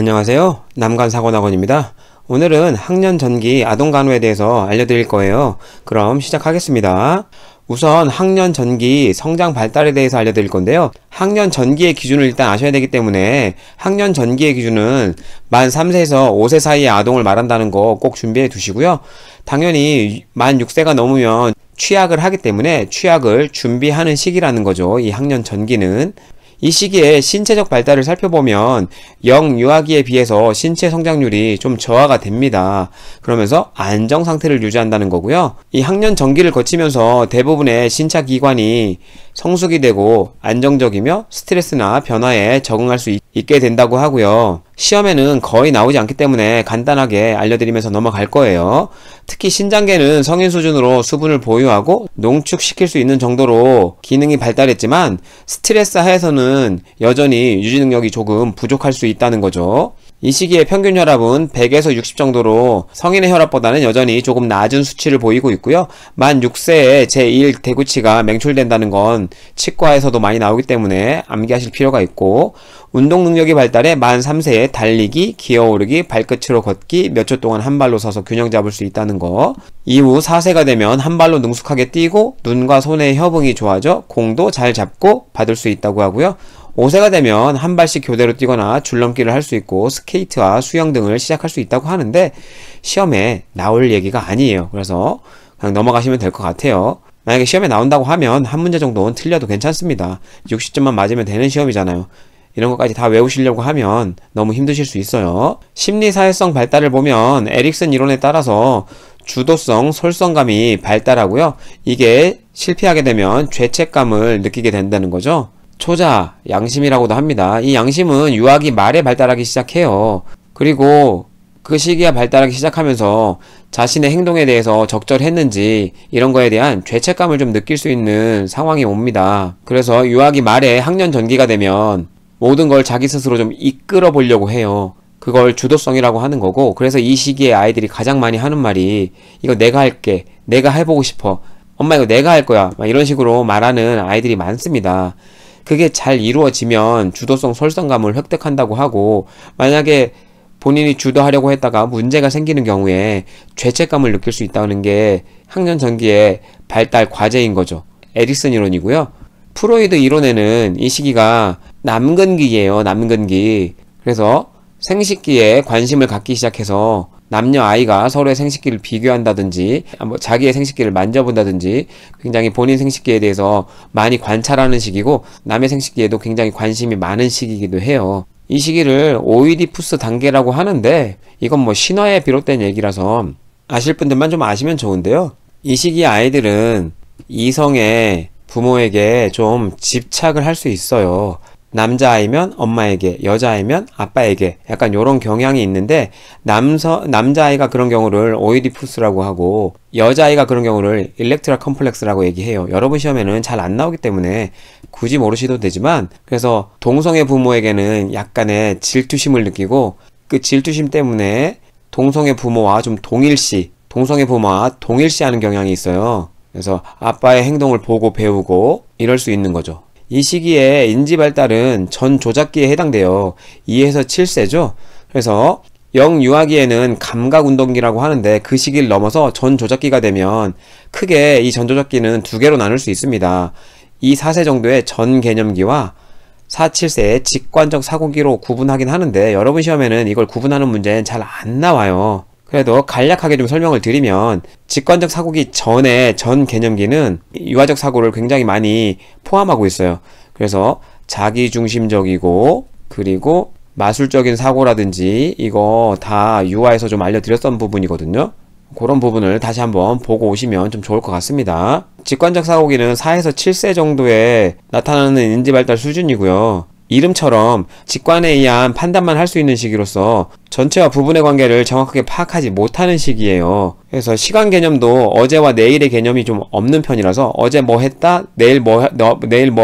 안녕하세요. 남간사관학원입니다. 오늘은 학년 전기 아동간호에 대해서 알려드릴 거예요. 그럼 시작하겠습니다. 우선 학년 전기 성장 발달에 대해서 알려드릴 건데요. 학년 전기의 기준을 일단 아셔야 되기 때문에 학년 전기의 기준은 만 3세에서 5세 사이의 아동을 말한다는 거 꼭 준비해 두시고요. 당연히 만 6세가 넘으면 취약을 하기 때문에 취약을 준비하는 시기라는 거죠. 이 학년 전기는. 이 시기에 신체적 발달을 살펴보면 영유아기에 비해서 신체 성장률이 좀 저하가 됩니다. 그러면서 안정 상태를 유지한다는 거고요. 이 학년 전기를 거치면서 대부분의 신체 기관이 성숙이 되고 안정적이며 스트레스나 변화에 적응할 수 있게 된다고 하고요. 시험에는 거의 나오지 않기 때문에 간단하게 알려드리면서 넘어갈 거예요. 특히 신장계는 성인 수준으로 수분을 보유하고 농축시킬 수 있는 정도로 기능이 발달했지만 스트레스 하에서는 여전히 유지 능력이 조금 부족할 수 있다는 거죠. 이 시기의 평균 혈압은 100에서 60 정도로 성인의 혈압보다는 여전히 조금 낮은 수치를 보이고 있고요. 만 6세에 제1 대구치가 맹출된다는 건 치과에서도 많이 나오기 때문에 암기하실 필요가 있고, 운동 능력이 발달해 만 3세에 달리기, 기어오르기, 발끝으로 걷기, 몇 초 동안 한 발로 서서 균형 잡을 수 있다는 거. 이후 4세가 되면 한 발로 능숙하게 뛰고 눈과 손의 협응이 좋아져 공도 잘 잡고 받을 수 있다고 하고요. 5세가 되면 한 발씩 교대로 뛰거나 줄넘기를 할 수 있고 스케이트와 수영 등을 시작할 수 있다고 하는데 시험에 나올 얘기가 아니에요. 그래서 그냥 넘어가시면 될 것 같아요. 만약에 시험에 나온다고 하면 한 문제 정도는 틀려도 괜찮습니다. 60점만 맞으면 되는 시험이잖아요. 이런 것까지 다 외우시려고 하면 너무 힘드실 수 있어요. 심리사회성 발달을 보면 에릭슨 이론에 따라서 주도성, 솔선감이 발달하고요. 이게 실패하게 되면 죄책감을 느끼게 된다는 거죠. 초자, 양심이라고도 합니다. 이 양심은 유아기 말에 발달하기 시작해요. 그리고 그 시기에 발달하기 시작하면서 자신의 행동에 대해서 적절했는지 이런 거에 대한 죄책감을 좀 느낄 수 있는 상황이 옵니다. 그래서 유아기 말에 학년 전기가 되면 모든 걸 자기 스스로 좀 이끌어 보려고 해요. 그걸 주도성이라고 하는 거고, 그래서 이 시기에 아이들이 가장 많이 하는 말이 이거 내가 할게, 내가 해보고 싶어, 엄마 이거 내가 할 거야, 막 이런 식으로 말하는 아이들이 많습니다. 그게 잘 이루어지면 주도성, 솔선감을 획득한다고 하고, 만약에 본인이 주도하려고 했다가 문제가 생기는 경우에 죄책감을 느낄 수 있다는 게 학년 전기의 발달 과제인 거죠. 에릭슨 이론이고요. 프로이드 이론에는 이 시기가 남근기예요. 남근기. 그래서 생식기에 관심을 갖기 시작해서 남녀 아이가 서로의 생식기를 비교한다든지 자기의 생식기를 만져본다든지 굉장히 본인 생식기에 대해서 많이 관찰하는 시기고, 남의 생식기에도 굉장히 관심이 많은 시기이기도 해요. 이 시기를 오이디푸스 단계라고 하는데 이건 뭐 신화에 비롯된 얘기라서 아실 분들만 좀 아시면 좋은데요. 이 시기의 아이들은 이성의 부모에게 좀 집착을 할 수 있어요. 남자아이면 엄마에게, 여자아이면 아빠에게 약간 요런 경향이 있는데, 남자아이가 그런 경우를 오이디푸스라고 하고 여자아이가 그런 경우를 일렉트라 컴플렉스라고 얘기해요. 여러분 시험에는 잘 안 나오기 때문에 굳이 모르셔도 되지만, 그래서 동성애 부모에게는 약간의 질투심을 느끼고 그 질투심 때문에 동성애 부모와 좀 동성애 부모와 동일시하는 경향이 있어요. 그래서 아빠의 행동을 보고 배우고 이럴 수 있는 거죠. 이 시기에 인지 발달은 전 조작기에 해당돼요. 2에서 7세죠. 그래서 영유아기에는 감각운동기라고 하는데 그 시기를 넘어서 전 조작기가 되면 크게 이 전 조작기는 두 개로 나눌 수 있습니다. 2, 4세 정도의 전 개념기와 4, 7세의 직관적 사고기로 구분하긴 하는데 여러분 시험에는 이걸 구분하는 문제는 잘 안 나와요. 그래도 간략하게 좀 설명을 드리면, 직관적 사고기 전에 전 개념기는 유아적 사고를 굉장히 많이 포함하고 있어요. 그래서 자기중심적이고 그리고 마술적인 사고라든지 이거 다 유아에서 좀 알려드렸던 부분이거든요. 그런 부분을 다시 한번 보고 오시면 좀 좋을 것 같습니다. 직관적 사고기는 4에서 7세 정도에 나타나는 인지발달 수준이고요. 이름처럼 직관에 의한 판단만 할 수 있는 시기로서 전체와 부분의 관계를 정확하게 파악하지 못하는 시기예요. 그래서 시간 개념도 어제와 내일의 개념이 좀 없는 편이라서 어제 뭐 했다, 내일 뭐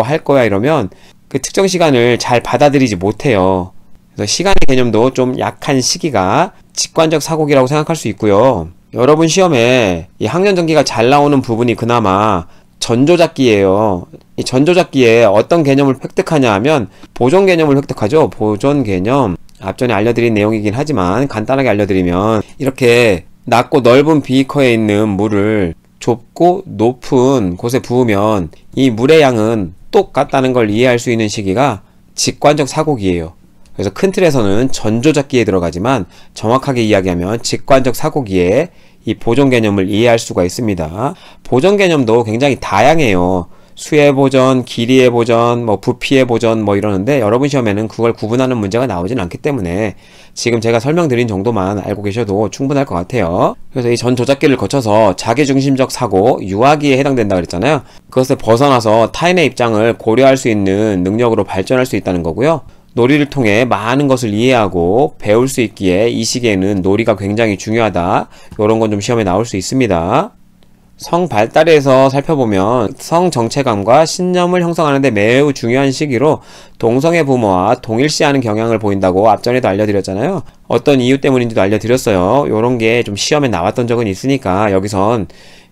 할 거야 이러면 그 특정 시간을 잘 받아들이지 못해요. 그래서 시간의 개념도 좀 약한 시기가 직관적 사고기라고 생각할 수 있고요. 여러분 시험에 이 학년 전기가 잘 나오는 부분이 그나마 전조작기예요. 이 전조작기에 어떤 개념을 획득하냐 하면 보존 개념을 획득하죠. 보존 개념. 앞전에 알려드린 내용이긴 하지만 간단하게 알려드리면, 이렇게 낮고 넓은 비커에 있는 물을 좁고 높은 곳에 부으면 이 물의 양은 똑같다는 걸 이해할 수 있는 시기가 직관적 사고기예요. 그래서 큰 틀에서는 전조작기에 들어가지만 정확하게 이야기하면 직관적 사고기에 이 보존 개념을 이해할 수가 있습니다. 보존 개념도 굉장히 다양해요. 수의 보전, 길이의 보전, 부피의 보전 이러는데 여러분 시험에는 그걸 구분하는 문제가 나오진 않기 때문에 지금 제가 설명드린 정도만 알고 계셔도 충분할 것 같아요. 그래서 이 전조작기를 거쳐서 자기중심적 사고, 유아기에 해당된다 그랬잖아요. 그것을 벗어나서 타인의 입장을 고려할 수 있는 능력으로 발전할 수 있다는 거고요. 놀이를 통해 많은 것을 이해하고 배울 수 있기에 이 시기에는 놀이가 굉장히 중요하다. 이런 건 좀 시험에 나올 수 있습니다. 성 발달에서 살펴보면 성 정체감과 신념을 형성하는 데 매우 중요한 시기로 동성애 부모와 동일시하는 경향을 보인다고 앞전에도 알려드렸잖아요. 어떤 이유 때문인지도 알려드렸어요. 요런 게 좀 시험에 나왔던 적은 있으니까 여기선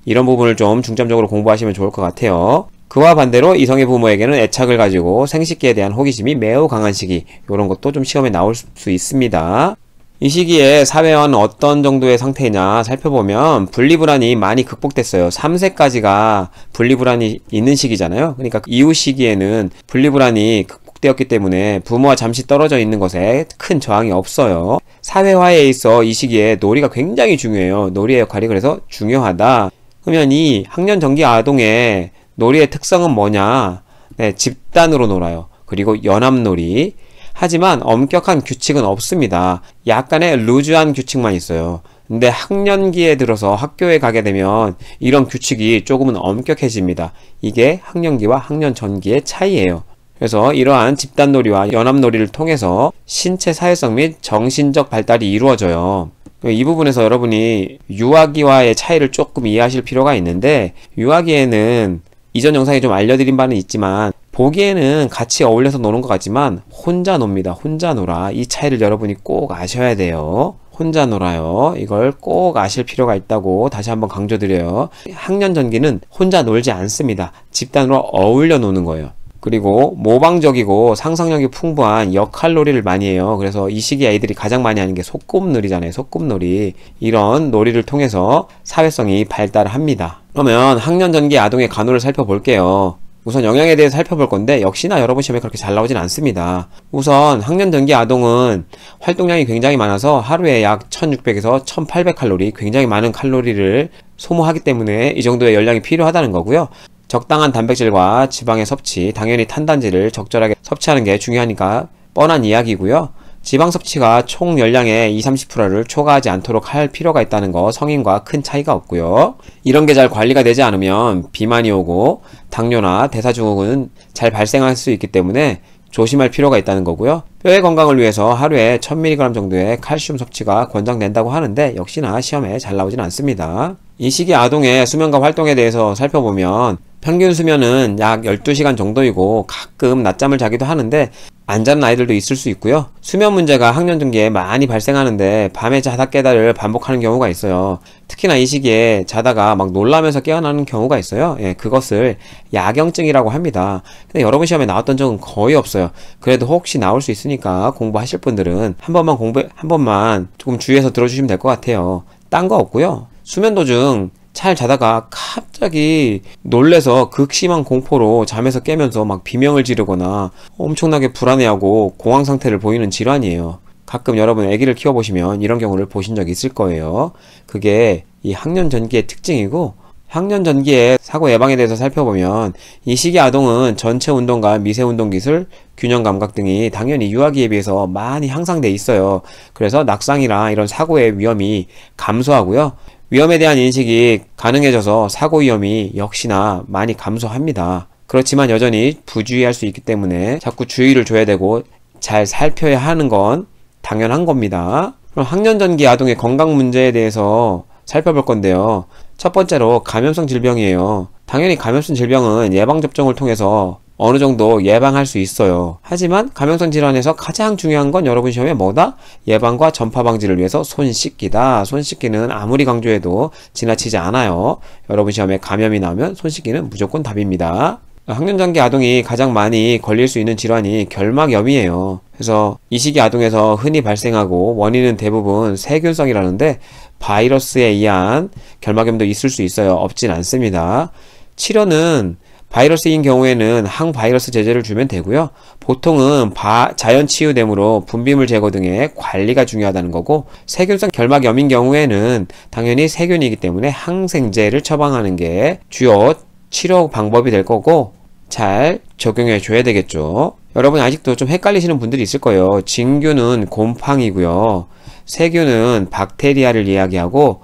이런 부분을 좀 중점적으로 공부하시면 좋을 것 같아요. 그와 반대로 이성의 부모에게는 애착을 가지고 생식기에 대한 호기심이 매우 강한 시기, 요런 것도 좀 시험에 나올 수 있습니다. 이 시기에 사회와는 어떤 정도의 상태냐 살펴보면 분리불안이 많이 극복됐어요. 3세까지가 분리불안이 있는 시기잖아요. 그러니까 이후 시기에는 분리불안이 극복되었기 때문에 부모와 잠시 떨어져 있는 것에 큰 저항이 없어요. 사회화에 있어 이 시기에 놀이가 굉장히 중요해요. 놀이의 역할이 그래서 중요하다. 그러면 이 학년 전기 아동의 놀이의 특성은 뭐냐? 네, 집단으로 놀아요. 그리고 연합놀이. 하지만 엄격한 규칙은 없습니다. 약간의 루즈한 규칙만 있어요. 근데 학년기에 들어서 학교에 가게 되면 이런 규칙이 조금은 엄격해집니다. 이게 학년기와 학년 전기의 차이예요. 그래서 이러한 집단놀이와 연합놀이를 통해서 신체 사회성 및 정신적 발달이 이루어져요. 이 부분에서 여러분이 유아기와의 차이를 조금 이해하실 필요가 있는데, 유아기에는 이전 영상에 좀 알려드린 바는 있지만 보기에는 같이 어울려서 노는 것 같지만 혼자 놉니다. 혼자 놀아. 이 차이를 여러분이 꼭 아셔야 돼요. 혼자 놀아요. 이걸 꼭 아실 필요가 있다고 다시 한번 강조드려요. 학년 전기는 혼자 놀지 않습니다. 집단으로 어울려 노는 거예요. 그리고 모방적이고 상상력이 풍부한 역할놀이를 많이 해요. 그래서 이 시기 아이들이 가장 많이 하는 게 소꿉놀이잖아요. 소꿉놀이. 이런 놀이를 통해서 사회성이 발달합니다. 그러면 학년 전기 아동의 간호를 살펴볼게요. 우선 영양에 대해서 살펴볼 건데 역시나 여러분 시험에 그렇게 잘 나오진 않습니다. 우선 학년 전기 아동은 활동량이 굉장히 많아서 하루에 약 1600에서 1800칼로리, 굉장히 많은 칼로리를 소모하기 때문에 이 정도의 열량이 필요하다는 거고요. 적당한 단백질과 지방의 섭취, 당연히 탄단지를 적절하게 섭취하는 게 중요하니까 뻔한 이야기고요. 지방 섭취가 총 열량의 20-30%를 초과하지 않도록 할 필요가 있다는 거, 성인과 큰 차이가 없고요. 이런 게 잘 관리가 되지 않으면 비만이 오고 당뇨나 대사증후군은 잘 발생할 수 있기 때문에 조심할 필요가 있다는 거고요. 뼈의 건강을 위해서 하루에 1000mg 정도의 칼슘 섭취가 권장된다고 하는데 역시나 시험에 잘 나오진 않습니다. 이 시기 아동의 수면과 활동에 대해서 살펴보면 평균 수면은 약 12시간 정도이고 가끔 낮잠을 자기도 하는데 안 자는 아이들도 있을 수 있고요. 수면 문제가 학년 중기에 많이 발생하는데 밤에 자다 깨다를 반복하는 경우가 있어요. 특히나 이 시기에 자다가 막 놀라면서 깨어나는 경우가 있어요. 그것을 야경증이라고 합니다. 근데 여러분 시험에 나왔던 적은 거의 없어요. 그래도 혹시 나올 수 있으니까 공부하실 분들은 한 번만 조금 주의해서 들어주시면 될 것 같아요. 딴 거 없고요. 수면 도중 잘 자다가 갑자기 놀래서 극심한 공포로 잠에서 깨면서 막 비명을 지르거나 엄청나게 불안해하고 공황 상태를 보이는 질환이에요. 가끔 여러분 아기를 키워보시면 이런 경우를 보신 적이 있을 거예요. 그게 이 학년 전기의 특징이고, 학년 전기의 사고 예방에 대해서 살펴보면 이 시기 아동은 전체 운동과 미세 운동 기술, 균형 감각 등이 당연히 유아기에 비해서 많이 향상돼 있어요. 그래서 낙상이나 이런 사고의 위험이 감소하고요. 위험에 대한 인식이 가능해져서 사고 위험이 역시나 많이 감소합니다. 그렇지만 여전히 부주의할 수 있기 때문에 자꾸 주의를 줘야 되고 잘 살펴야 하는 건 당연한 겁니다. 그럼 학년 전기 아동의 건강 문제에 대해서 살펴볼 건데요. 첫 번째로 감염성 질병이에요. 당연히 감염성 질병은 예방접종을 통해서 어느 정도 예방할 수 있어요. 하지만 감염성 질환에서 가장 중요한 건 여러분 시험에 뭐다? 예방과 전파 방지를 위해서 손 씻기다. 손 씻기는 아무리 강조해도 지나치지 않아요. 여러분 시험에 감염이 나오면 손 씻기는 무조건 답입니다. 항년전기 아동이 가장 많이 걸릴 수 있는 질환이 결막염이에요. 그래서 이 시기 아동에서 흔히 발생하고 원인은 대부분 세균성이라는데 바이러스에 의한 결막염도 있을 수 있어요. 없진 않습니다. 치료는 바이러스인 경우에는 항바이러스 제제를 주면 되고요. 보통은 자연 치유됨으로 분비물 제거 등의 관리가 중요하다는 거고, 세균성 결막염인 경우에는 당연히 세균이기 때문에 항생제를 처방하는 게 주요 치료 방법이 될 거고, 잘 적용해 줘야 되겠죠. 여러분 아직도 좀 헷갈리시는 분들이 있을 거예요. 진균은 곰팡이고요. 세균은 박테리아를 이야기하고,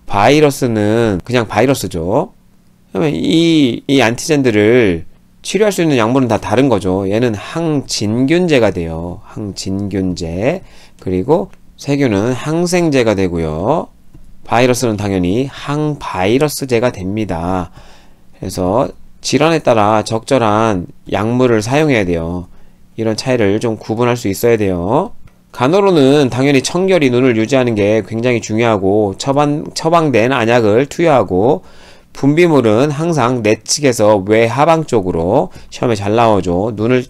바이러스는 그냥 바이러스죠. 그러면 이 안티젠들을 치료할 수 있는 약물은 다 다른 거죠. 얘는 항진균제가 돼요. 항진균제. 그리고 세균은 항생제가 되고요. 바이러스는 당연히 항바이러스제가 됩니다. 그래서 질환에 따라 적절한 약물을 사용해야 돼요. 이런 차이를 좀 구분할 수 있어야 돼요. 간호로는 당연히 청결히 눈을 유지하는 게 굉장히 중요하고, 처방된 안약을 투여하고, 분비물은 항상 내측에서 외하방 쪽으로, 시험에 잘 나오죠. 눈을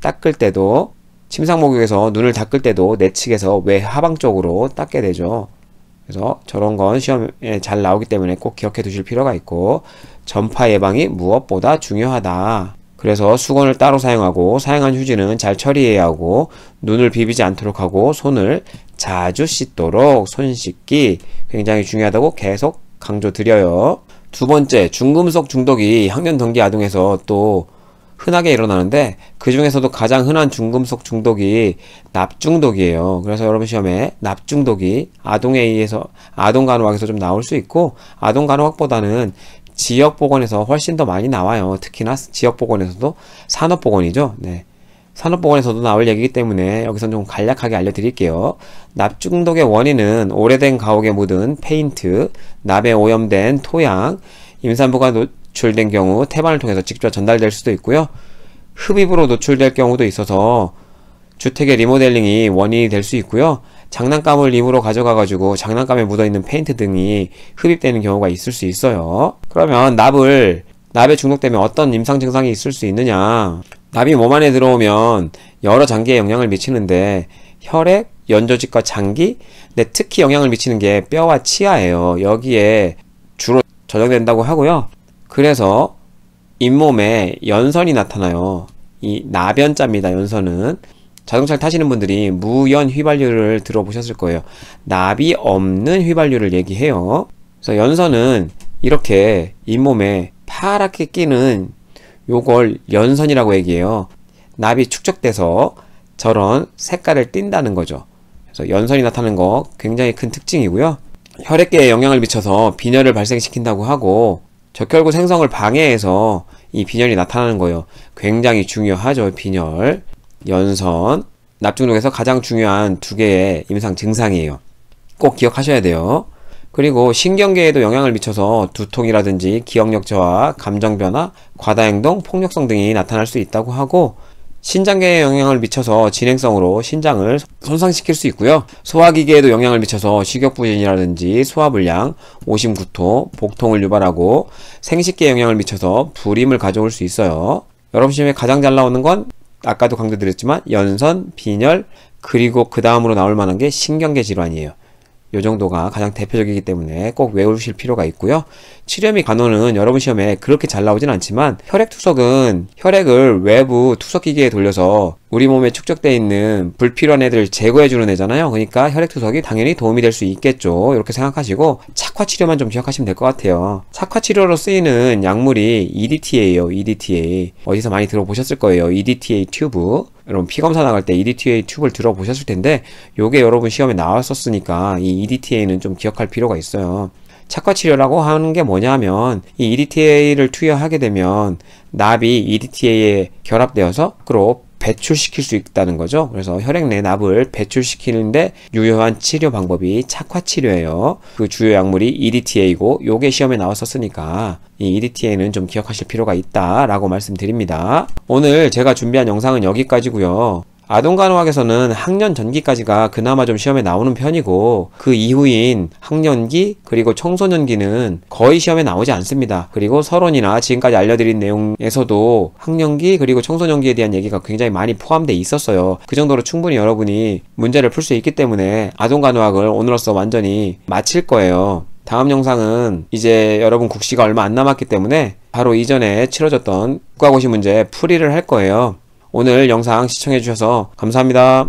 닦을 때도, 침상 목욕에서 눈을 닦을 때도 내측에서 외하방 쪽으로 닦게 되죠. 그래서 저런 건 시험에 잘 나오기 때문에 꼭 기억해 두실 필요가 있고, 전파 예방이 무엇보다 중요하다. 그래서 수건을 따로 사용하고, 사용한 휴지는 잘 처리해야 하고, 눈을 비비지 않도록 하고, 손을 자주 씻도록, 손 씻기 굉장히 중요하다고 계속 강조드려요. 두 번째, 중금속 중독이 항년전기 아동에서 또 흔하게 일어나는데, 그 중에서도 가장 흔한 중금속 중독이 납중독이에요. 그래서 여러분 시험에 납중독이 아동에 의해서, 아동간호학에서 좀 나올 수 있고, 아동간호학보다는 지역보건에서 훨씬 더 많이 나와요. 특히나 지역보건에서도, 산업보건이죠. 네. 산업보건에서도 나올 얘기이기 때문에 여기서 좀 간략하게 알려드릴게요. 납중독의 원인은 오래된 가옥에 묻은 페인트, 납에 오염된 토양, 임산부가 노출된 경우 태반을 통해서 직접 전달될 수도 있고요. 흡입으로 노출될 경우도 있어서 주택의 리모델링이 원인이 될 수 있고요. 장난감을 입으로 가져가가지고 장난감에 묻어있는 페인트 등이 흡입되는 경우가 있을 수 있어요. 그러면 납에 중독되면 어떤 임상 증상이 있을 수 있느냐? 납이 몸 안에 들어오면 여러 장기에 영향을 미치는데, 혈액, 연조직과 장기, 근데 특히 영향을 미치는 게 뼈와 치아예요. 여기에 주로 저장된다고 하고요. 그래서 잇몸에 연선이 나타나요. 이 나변자입니다. 연선은. 자동차를 타시는 분들이 무연 휘발유를 들어보셨을 거예요. 납이 없는 휘발유를 얘기해요. 그래서 연선은 이렇게 잇몸에 파랗게 끼는 요걸 연선이라고 얘기해요. 납이 축적돼서 저런 색깔을 띈다는 거죠. 그래서 연선이 나타나는 거 굉장히 큰 특징이고요. 혈액계에 영향을 미쳐서 빈혈을 발생시킨다고 하고, 적혈구 생성을 방해해서 이 빈혈이 나타나는 거예요. 굉장히 중요하죠. 빈혈, 연선, 납중독에서 가장 중요한 두 개의 임상 증상이에요. 꼭 기억하셔야 돼요. 그리고 신경계에도 영향을 미쳐서 두통이라든지 기억력 저하, 감정 변화, 과다행동, 폭력성 등이 나타날 수 있다고 하고, 신장계에 영향을 미쳐서 진행성으로 신장을 손상시킬 수 있고요. 소화기계에도 영향을 미쳐서 식욕부진이라든지 소화불량, 오심구토, 복통을 유발하고, 생식계에 영향을 미쳐서 불임을 가져올 수 있어요. 여러분 시험에 가장 잘 나오는 건 아까도 강조드렸지만 연선, 빈혈, 그리고 그 다음으로 나올 만한 게 신경계 질환이에요. 요 정도가 가장 대표적이기 때문에 꼭 외우실 필요가 있고요. 치료 및 간호는 여러분 시험에 그렇게 잘 나오진 않지만, 혈액투석은 혈액을 외부 투석기계에 돌려서 우리 몸에 축적되어 있는 불필요한 애들을 제거해주는 애잖아요. 그러니까 혈액투석이 당연히 도움이 될 수 있겠죠. 이렇게 생각하시고 착화치료만 좀 기억하시면 될 것 같아요. 착화치료로 쓰이는 약물이 EDTA예요. EDTA. 어디서 많이 들어보셨을 거예요. EDTA 튜브. 여러분 피검사 나갈 때 EDTA 튜브를 들어보셨을 텐데, 요게 여러분 시험에 나왔었으니까 이 EDTA는 좀 기억할 필요가 있어요. 착화치료라고 하는 게 뭐냐면, 이 EDTA를 투여하게 되면 납이 EDTA에 결합되어서 거꾸로 배출시킬 수 있다는 거죠. 그래서 혈액 내 납을 배출시키는데 유효한 치료 방법이 착화치료예요. 그 주요 약물이 EDTA이고, 요게 시험에 나왔었으니까 이 EDTA는 좀 기억하실 필요가 있다라고 말씀드립니다. 오늘 제가 준비한 영상은 여기까지고요. 아동간호학에서는 학년 전기까지가 그나마 좀 시험에 나오는 편이고 그 이후인 학년기 그리고 청소년기는 거의 시험에 나오지 않습니다. 그리고 서론이나 지금까지 알려드린 내용에서도 학년기 그리고 청소년기에 대한 얘기가 굉장히 많이 포함되어 있었어요. 그 정도로 충분히 여러분이 문제를 풀 수 있기 때문에 아동간호학을 오늘로써 완전히 마칠 거예요. 다음 영상은 이제 여러분 국시가 얼마 안 남았기 때문에 바로 이전에 치러졌던 국가고시 문제 풀이를 할 거예요. 오늘 영상 시청해주셔서 감사합니다.